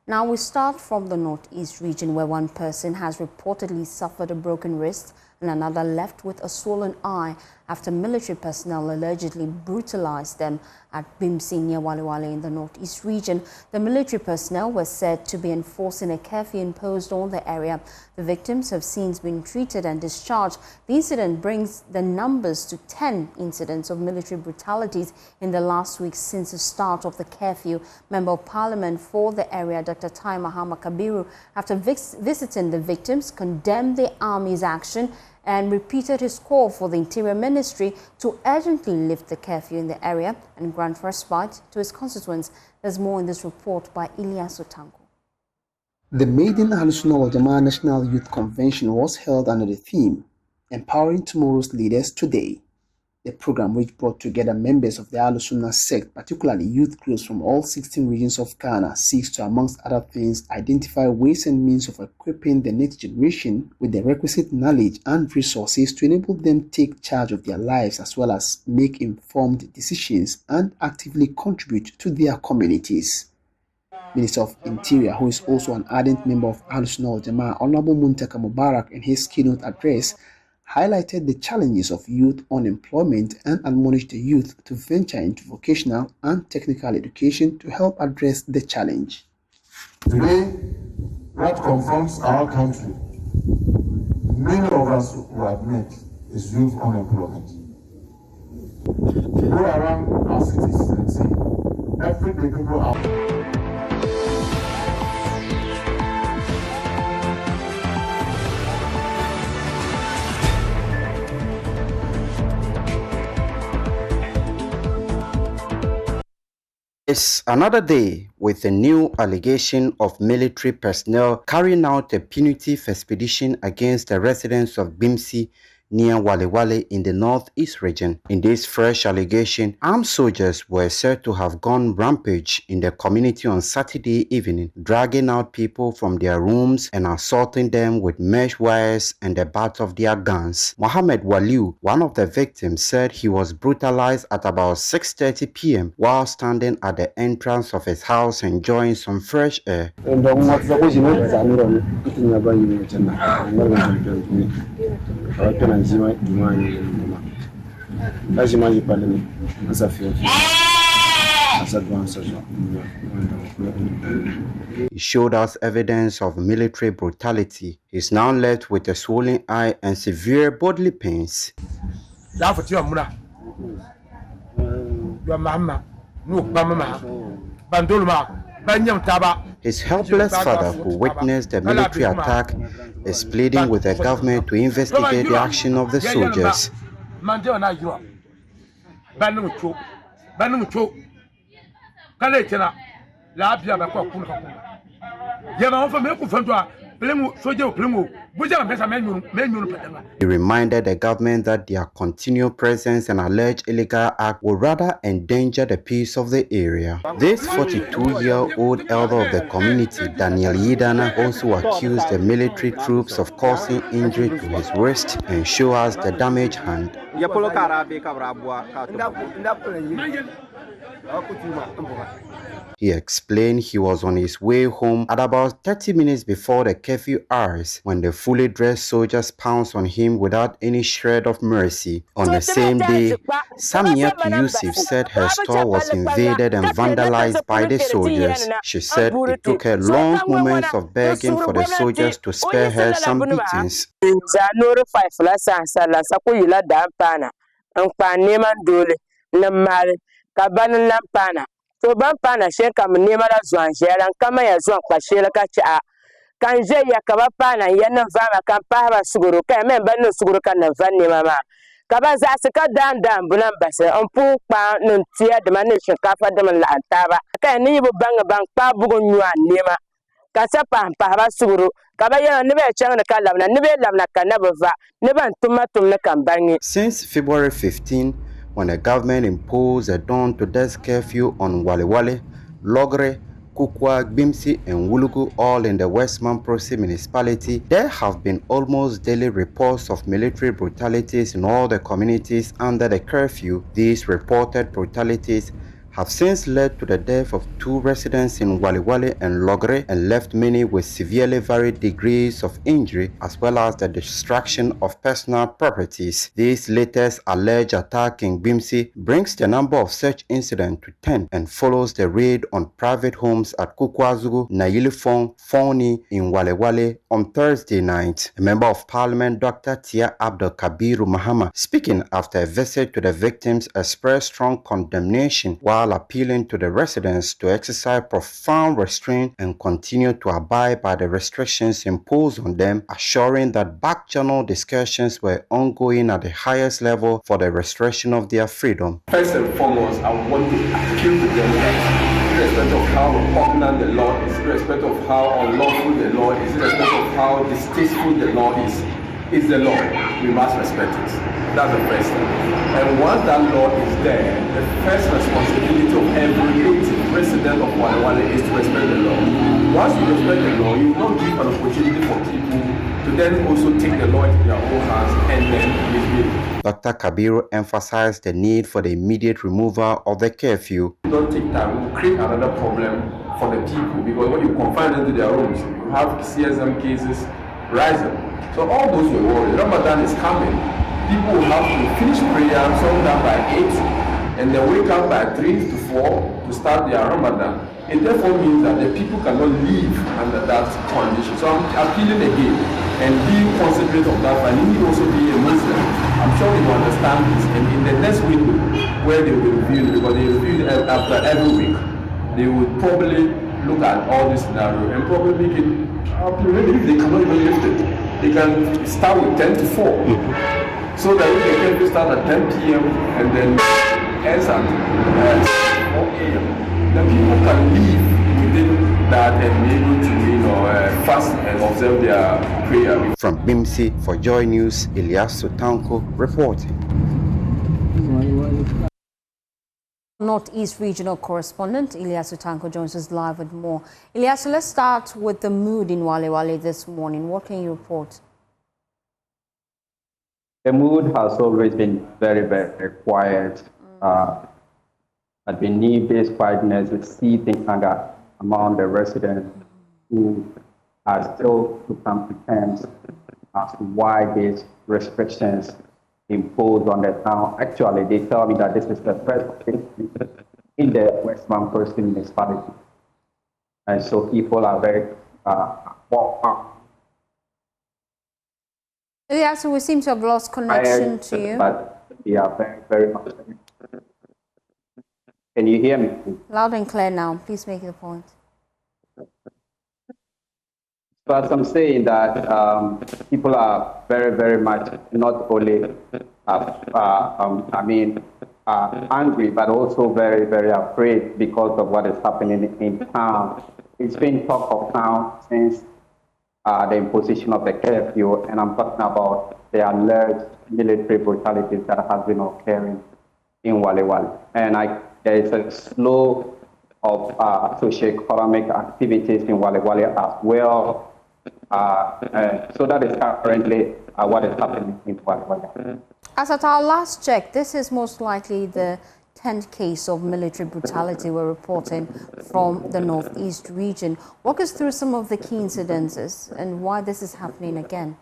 Now we start from the northeast region, where one person has reportedly suffered a broken wrist and another left with a swollen eye after military personnel allegedly brutalized them at Bimy near Walewale in the northeast region. The military personnel were said to be enforcing a curfew imposed on the area. The victims have since been treated and discharged. The incident brings the numbers to 10 incidents of military brutalities in the last week since the start of the curfew. Member of Parliament for the area, Dr. Tai Mahama Kabiru, after visiting the victims, condemned the army's action and repeated his call for the Interior Ministry to urgently lift the curfew in the area and grant respite to his constituents. There's more in this report by Ilyas Otango. The maiden Ahlus-Sunnah wal Jama'ah National Youth Convention was held under the theme, Empowering Tomorrow's Leaders Today. The program, which brought together members of the Ahlus-Sunnah sect, particularly youth groups from all 16 regions of Ghana, seeks to, amongst other things, identify ways and means of equipping the next generation with the requisite knowledge and resources to enable them take charge of their lives, as well as make informed decisions and actively contribute to their communities. Minister of Interior, who is also an ardent member of Ahlus-Sunnah wal Jama'ah, Honorable Muntaka Mubarak, in his keynote address, highlighted the challenges of youth unemployment and admonished the youth to venture into vocational and technical education to help address the challenge. Today, what confronts our country, many of us will admit, is youth unemployment. Go around our cities and see every day people are. It's another day with a new allegation of military personnel carrying out a punitive expedition against the residents of Bimy near Walewale in the northeast region. In this fresh allegation, armed soldiers were said to have gone rampage in the community on Saturday evening, dragging out people from their rooms and assaulting them with mesh wires and the butt of their guns. Mohammed Waliu, one of the victims, said he was brutalized at about 6:30 p.m. while standing at the entrance of his house enjoying some fresh air. He showed us evidence of military brutality. He's now left with a swollen eye and severe bodily pains. His helpless father, who witnessed the military attack, is pleading with the government to investigate the action of the soldiers. He reminded the government that their continued presence and alleged illegal act will rather endanger the peace of the area. This 42-year-old elder of the community, Daniel Yidana, also accused the military troops of causing injury to his wrist and showed us the damaged hand. He explained he was on his way home at about 30 minutes before the curfew hours when the fully dressed soldiers pounced on him without any shred of mercy. On the same day, Samia Yusuf said her store was invaded and vandalized by the soldiers. She said it took her long moments of begging for the soldiers to spare her some beatings. So Bampana Shenka Nimara Zwan, Jeran Kamaya Zwan, Pashela Kacha, Kanje Yakabapana, Yanavama, Kampara Suguru, Kamemba no Suguruka Navani Mama. Kabazasika Dan Dan Bulambasa, on Pupa, Nuntia, the Manation, Kafa de Lantaba, can you bang a bank, Pabuguan, Nima, Kasapa, Pahava Suguru, Kabaya, never chang the Kalam, never Lamaka, never va, never Tomatum Nakam banging. Since February 15, when the government imposed a dawn-to-dusk curfew on Walewale, Logre, Kukwa, Bimy, and Wulugu, all in the West Mamprosi municipality, there have been almost daily reports of military brutalities in all the communities under the curfew. These reported brutalities have since led to the death of 2 residents in Walewale and Logre and left many with severely varied degrees of injury as well as the destruction of personal properties. This latest alleged attack in Bimy brings the number of such incidents to 10 and follows the raid on private homes at Kukwazugu, Nayilifong, Foni in Walewale on Thursday night. A member of parliament, Dr. Tia Abdul Kabiru Mahama, speaking after a visit to the victims, expressed strong condemnation while appealing to the residents to exercise profound restraint and continue to abide by the restrictions imposed on them, assuring that back-channel discussions were ongoing at the highest level for the restoration of their freedom. First and foremost, I want to appeal to them that irrespective of how popular the law is, irrespective of how unlawful the law is, irrespective of how distasteful the law is the law. We must respect it. That's the first thing. And once that law is there, the first responsibility of every native resident of Walewale is to respect the law. Once you respect the law, you will not give an opportunity for people to then also take the law into their own hands and then misbehave. Dr. Kabiru emphasized the need for the immediate removal of the curfew. Don't take time, it will create another problem for the people because when you confine them to their rooms, you have CSM cases rising. So all those were worried. Ramadan is coming. People will have to finish prayer, some down by 8, and then wake up by 3 to 4 to start their Ramadan. It therefore means that the people cannot live under that condition. So I'm appealing again and being considerate of that. And you need also be a Muslim. I'm sure they will understand this. And in the next window, where they will review it, because they review it after every week, they would probably look at all this scenario and probably make it maybe if they cannot even lift it, they can start with 10 to 4. So that if they can start at 10 p.m. and then ends at 4 a.m., then people can live within that and be able to fast and observe their prayer. From Bimy for Joy News, Ilyasu Tanko reporting. Northeast Regional Correspondent Ilyasu Tanko joins us live with more. Ilyasu, let's start with the mood in Walewale this morning. What can you report? The mood has always been very, very quiet. But beneath this quietness, we see things anger among the residents who are still to come to terms as to why these restrictions imposed on the town. Actually, they tell me that this is the first case in the West Mampursi municipality. And so people are very Yeah, so we seem to have lost connection to you. But they are very, very much. Can you hear me? Loud and clear now. Please make the point. But I'm saying that people are very, very much not only, angry, but also very, very afraid because of what is happening in town. It's been talk of town since the imposition of the curfew, and I'm talking about the alleged military brutalities that has been occurring in Walewale. And there is a slow of socio-economic activities in Walewale as well. So that is currently what is happening in Walewale. As at our last check, this is most likely the 10th case of military brutality we're reporting from the Northeast region. Walk us through some of the key incidences and why this is happening again.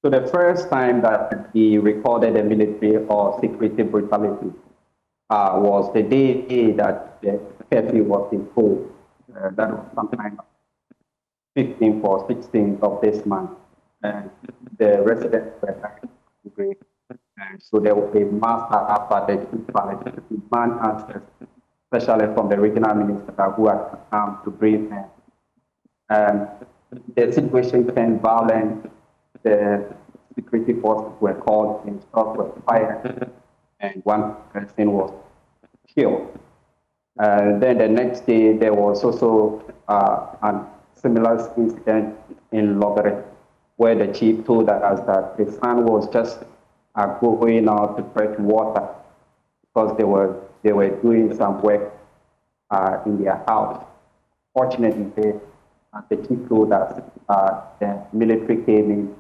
So the first time that we recorded a military or security brutality was the day that the curfew was imposed. That was sometime 15th or 16th of this month. And the residents were very angry. And so there was a mass effort to demand answers, especially from the regional minister who had come to bring them. And the situation turned violent. The security forces were called and shots were fired, and one person was killed. And then the next day, there was also a similar incident in Logre, where the chief told us that the son was just going out to fetch water because they were doing some work in their house. Fortunately, the chief told us the military came in,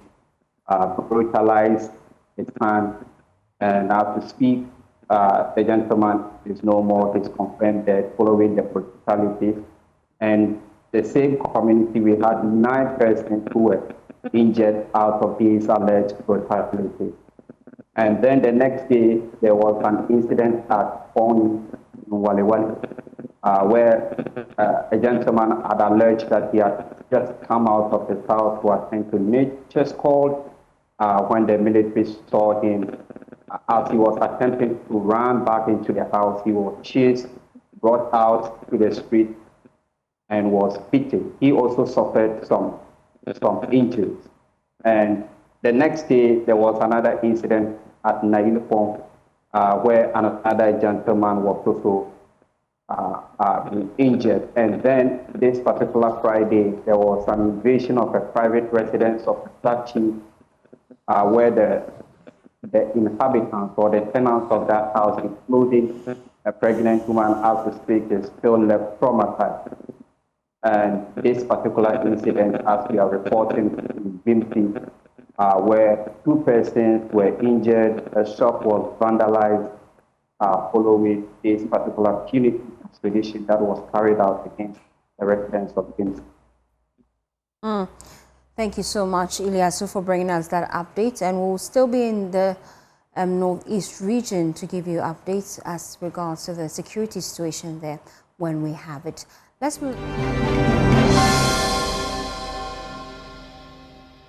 brutalized his son, and as to speak, the gentleman is no more. He's confirmed dead following the brutality. And the same community, we had 9 persons who were injured out of these alleged brutality. And then the next day, there was an incident at Bimy in Walewale, where a gentleman had alleged that he had just come out of his house to attend to nature's call when the military saw him. As he was attempting to run back into the house, he was chased, brought out to the street, and was beaten. He also suffered some injuries. And the next day, there was another incident at Nailpong, where another gentleman was also injured. And then this particular Friday, there was an invasion of a private residence of that chief, where the inhabitants or the tenants of that house, including a pregnant woman, as we speak, is still left traumatized. And this particular incident, as we are reporting in Bimy, where 2 persons were injured, a shop was vandalized following this particular punitive expedition that was carried out against the residents of Bimy. Thank you so much, Ilyasu, for bringing us that update. And we'll still be in the northeast region to give you updates as regards to the security situation there when we have it. Let's move.